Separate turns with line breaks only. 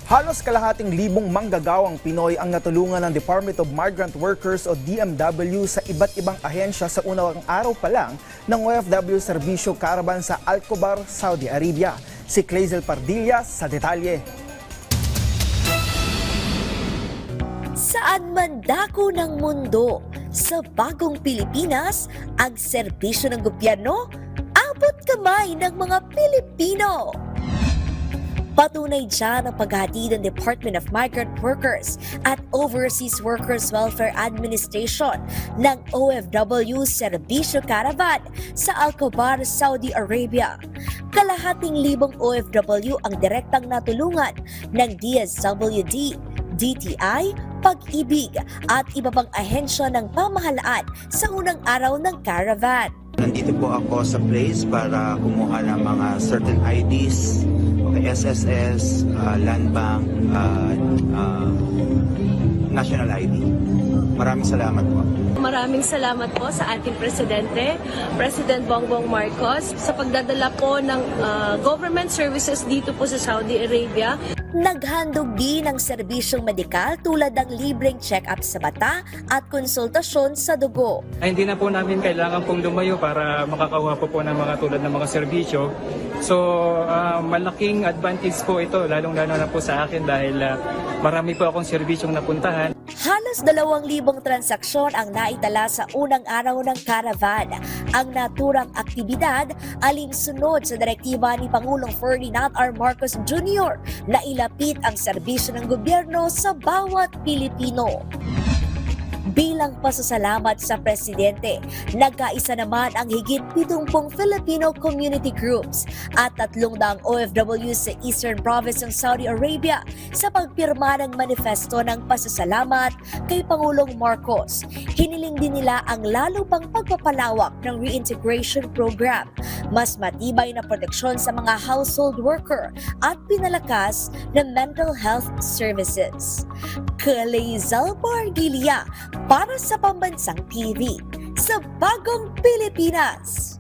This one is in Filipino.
Halos kalahating libong manggagawang Pinoy ang natulungan ng Department of Migrant Workers o DMW sa iba't ibang ahensya sa unang araw pa lang ng OFW Serbisyo Caravan sa Alcobar, Saudi Arabia. Si Clazel Pardilla sa detalye.
Saan man dako ng mundo, sa bagong Pilipinas, ang serbisyo ng gobyerno, abot kamay ng mga Pilipino. Patunay dyan ang paghahatid ng Department of Migrant Workers at Overseas Workers Welfare Administration ng OFW Serbisyo Caravan sa Alcobar, Saudi Arabia. Kalahating libong OFW ang direktang natulungan ng DSWD, DTI, Pag-ibig at iba pang ahensya ng pamahalaan sa unang araw ng caravan.
Nandito po ako sa place para kumuha ng mga certain IDs, SSS, Land Bank, National ID. Maraming salamat po.
Maraming salamat po sa ating Presidente, President Bongbong Marcos, sa pagdadala po ng government services dito po sa Saudi Arabia.
Naghandog din ng serbisyong medikal tulad ng libreng check-up sa mata at konsultasyon sa dugo.
Ay, hindi na po namin kailangan pong lumayo para makakakuha po ng mga tulad ng mga serbisyo. So, malaking advantage po ito, lalong-lalo na po sa akin dahil marami po akong serbisyong napuntahan.
Halos 2,000 transaksyon ang naitala sa unang araw ng caravan. Ang naturang aktibidad alinsunod sa direktiba ni Pangulong Ferdinand R. Marcos Jr. na ilapit ang serbisyo ng gobyerno sa bawat Pilipino. Bilang pasasalamat sa Presidente, nagkaisa naman ang higit 70 Filipino community groups at 300 OFW sa Eastern Province ng Saudi Arabia sa pagpirma ng manifesto ng pasasalamat kay Pangulong Marcos. Hiniling din nila ang lalo pang pagpapalawak ng reintegration program, mas matibay na proteksyon sa mga household worker at pinalakas ng mental health services. Clazel Pardilla para sa Pambansang TV sa Bagong Pilipinas.